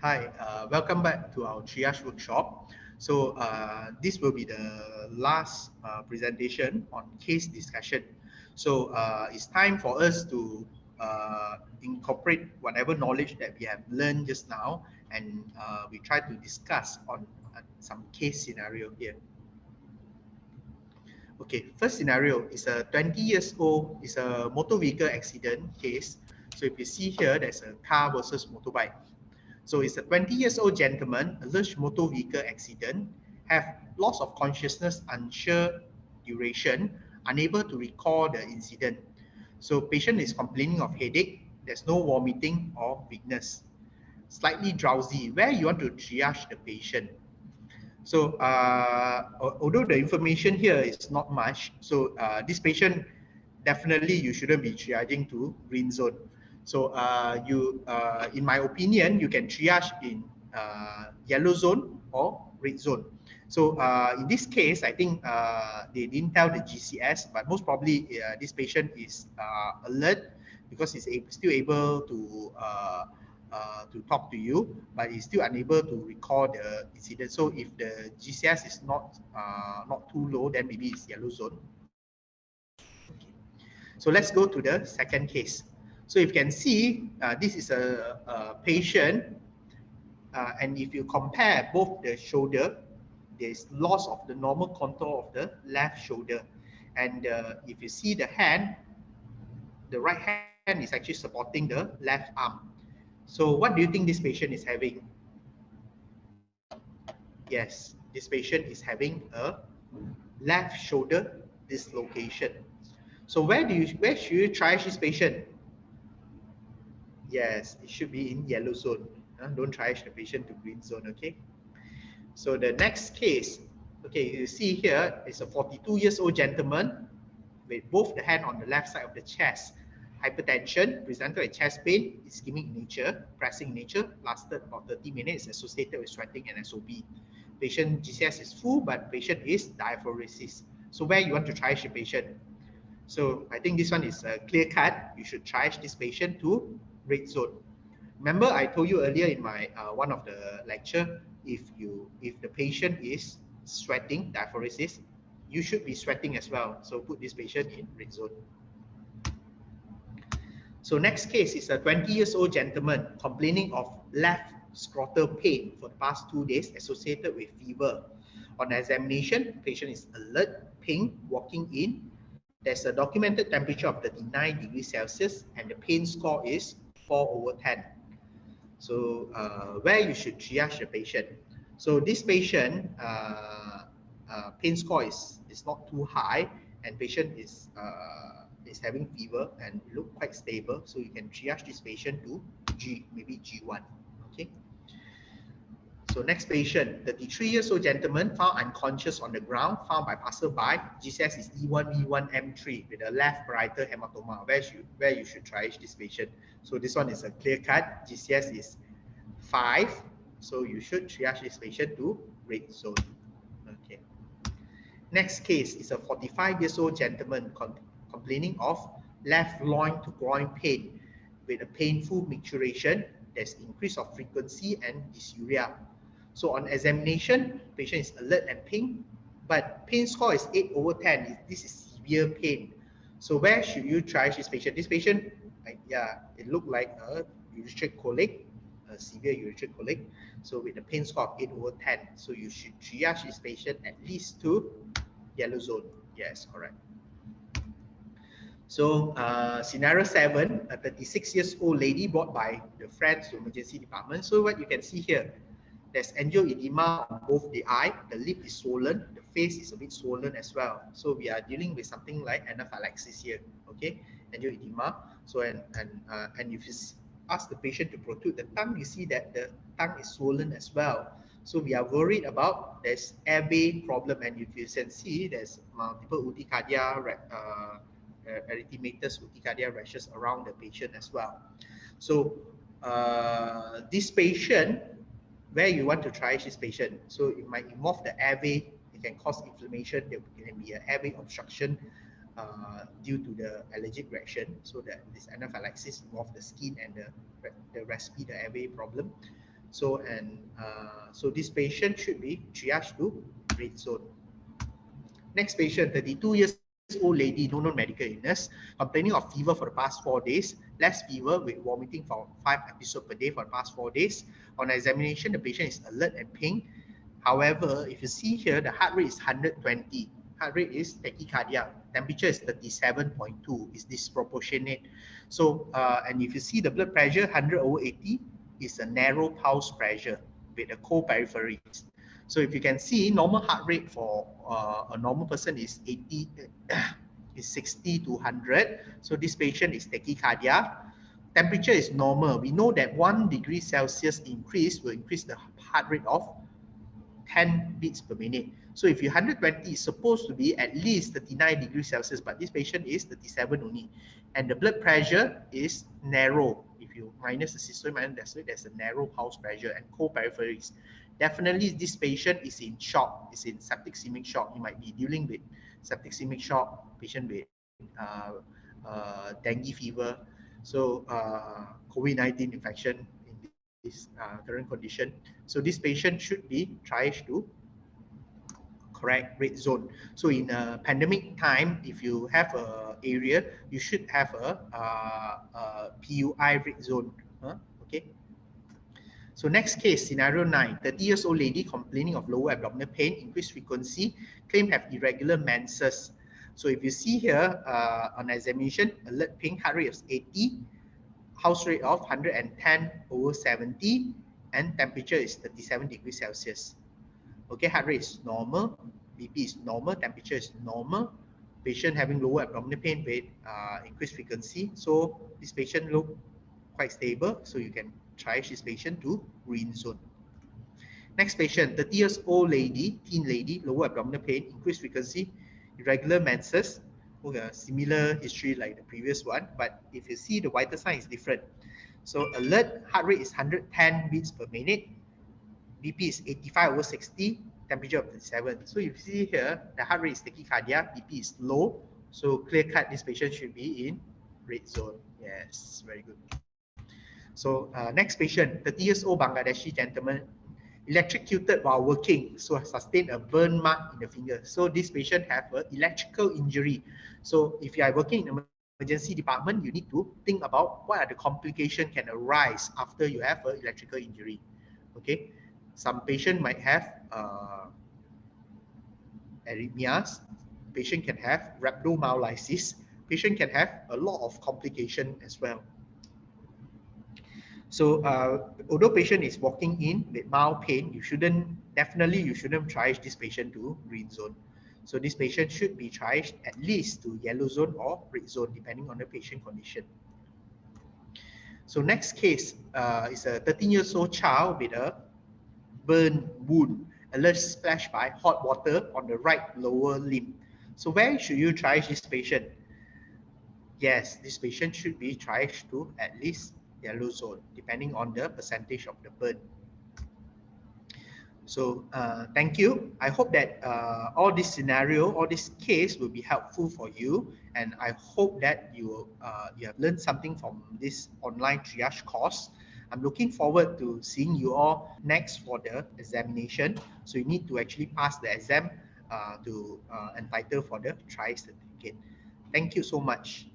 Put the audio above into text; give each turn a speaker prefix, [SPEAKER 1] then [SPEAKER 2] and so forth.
[SPEAKER 1] Hi, welcome back to our triage workshop. So this will be the last presentation on case discussion. So it's time for us to incorporate whatever knowledge that we have learned just now, and we try to discuss on some case scenario here. Okay, first scenario is a 20 years old, is a motor vehicle accident case. So if you see here, there's a car versus motorbike. So it's a 20 years old gentleman, alleged motor vehicle accident, have loss of consciousness, unsure duration, unable to recall the incident. So patient is complaining of headache, there's no vomiting or weakness, slightly drowsy. Where you want to triage the patient? So although the information here is not much, so this patient definitely you shouldn't be triaging to green zone. So in my opinion, you can triage in yellow zone or red zone. So in this case, I think they didn't tell the GCS, but most probably this patient is alert because he's still able to talk to you, but he's still unable to recall the incident. So if the GCS is not too low, then maybe it's yellow zone. Okay. So let's go to the second case. So if you can see, this is a patient, and if you compare both the shoulder, there's loss of the normal contour of the left shoulder. And if you see the hand, the right hand is actually supporting the left arm. So what do you think this patient is having? Yes, this patient is having a left shoulder dislocation. So where should you triage this patient? Yes, it should be in yellow zone. Don't triage the patient to green zone, okay? So the next case, okay, you see here is a 42 years old gentleman with both the hand on the left side of the chest. Hypertension, presented with chest pain, ischemic nature, pressing nature, lasted about 30 minutes, associated with sweating and SOB. Patient GCS is full, but patient is diaphoresis. So where you want to triage the patient? So I think this one is a clear cut. You should triage this patient to red zone. Remember, I told you earlier in my one of the lecture, if the patient is sweating, diaphoresis, you should be sweating as well. So put this patient in red zone. So next case is a 20 years old gentleman complaining of left scrotal pain for the past 2 days associated with fever. On examination, patient is alert, pink, walking in. There's a documented temperature of 39 degrees Celsius and the pain score is 4/10. So where you should triage the patient. So this patient pain score is not too high, and patient is having fever and look quite stable. So you can triage this patient to maybe G1. Okay. So next patient, 33 years old gentleman found unconscious on the ground, found by passerby. GCS is E1V1M3 with a left parietal hematoma. Where you should triage this patient. So this one is a clear cut. GCS is 5. So you should triage this patient to red zone. Okay. Next case is a 45 years old gentleman complaining of left loin to groin pain with a painful micturition. There's increase of frequency and dysuria. So on examination, patient is alert and pink, but pain score is 8/10. This is severe pain. So where should you triage this patient? This patient, it looked like a urethric colic, a severe urethric colic. So with the pain score of 8/10, so you should triage this patient at least to yellow zone. Yes, correct. So scenario 7, a 36 years old lady brought by the friends to emergency department. So what you can see here, there's angioedema on both the eye, the lip is swollen, the face is a bit swollen as well. So we are dealing with something like anaphylaxis here, okay? Angioedema. So and if you ask the patient to protrude the tongue, you see that the tongue is swollen as well. So we are worried about there's airway problem, and if you can see there's multiple urticaria, erythematous urticaria rashes around the patient as well. So this patient, where you want to triage this patient, so it might involve the airway, it can cause inflammation, there can be an airway obstruction due to the allergic reaction, so that this anaphylaxis involves the skin and the respiratory, the airway problem. So so this patient should be triaged to red zone. Next patient, 32 years old lady, no known medical illness, complaining of fever for the past 4 days, less fever with vomiting for 5 episodes per day for the past 4 days. On examination, the patient is alert and pink. However, if you see here, the heart rate is 120. Heart rate is tachycardia. Temperature is 37.2. Is disproportionate. So, and if you see the blood pressure, 100/80 is a narrow pulse pressure with a cold peripheries. So if you can see, normal heart rate for a normal person is 80, is 60 to 100. So this patient is tachycardia. Temperature is normal. We know that 1 degree Celsius increase will increase the heart rate of 10 beats per minute. So if you 120, it's supposed to be at least 39 degrees Celsius, but this patient is 37 only. And the blood pressure is narrow. If you minus the systolic minus diastolic, there's a narrow pulse pressure and cold peripheries. Definitely this patient is in shock, is in septic ischemic shock. You might be dealing with septic ischemic shock, patient with dengue fever, so COVID-19 infection in this current condition. So this patient should be triaged to correct red zone. So in a pandemic time, if you have a area, you should have a PUI red zone. Okay. So next case, scenario 9, 30 years old lady complaining of lower abdominal pain, increased frequency, claim have irregular menses. So if you see here on examination, alert pink, heart rate of 80, house rate of 110/70, and temperature is 37 degrees Celsius. Okay, heart rate is normal, BP is normal, temperature is normal. Patient having lower abdominal pain with increased frequency. So this patient look quite stable, so you can triage this patient to green zone. Next patient, 30 years old lady, teen lady, lower abdominal pain, increased frequency, irregular menses. Okay, similar history like the previous one, but if you see the vital sign is different. So alert, heart rate is 110 beats per minute, BP is 85/60, temperature of 37. So you see here, the heart rate is tachycardia, BP is low. So clear cut, this patient should be in red zone. Yes, very good. So next patient, 30 years old Bangladeshi gentleman, electrocuted while working, so sustained a burn mark in the finger. So this patient have an electrical injury. So if you are working in emergency department, you need to think about what are the complications can arise after you have an electrical injury. Okay, some patient might have arrhythmias, patient can have rhabdomyolysis, patient can have a lot of complication as well. So although patient is walking in with mild pain, you shouldn't triage this patient to green zone. So this patient should be triaged at least to yellow zone or red zone depending on the patient condition. So next case is a 13 years old child with a burn wound, alert splashed by hot water on the right lower limb. So where should you triage this patient? Yes, this patient should be triaged to at least yellow zone, depending on the percentage of the burn. So thank you. I hope that all this scenario, all this case will be helpful for you. And I hope that you have learned something from this online triage course. I'm looking forward to seeing you all next for the examination. So you need to actually pass the exam to entitle for the TRI certificate. Thank you so much.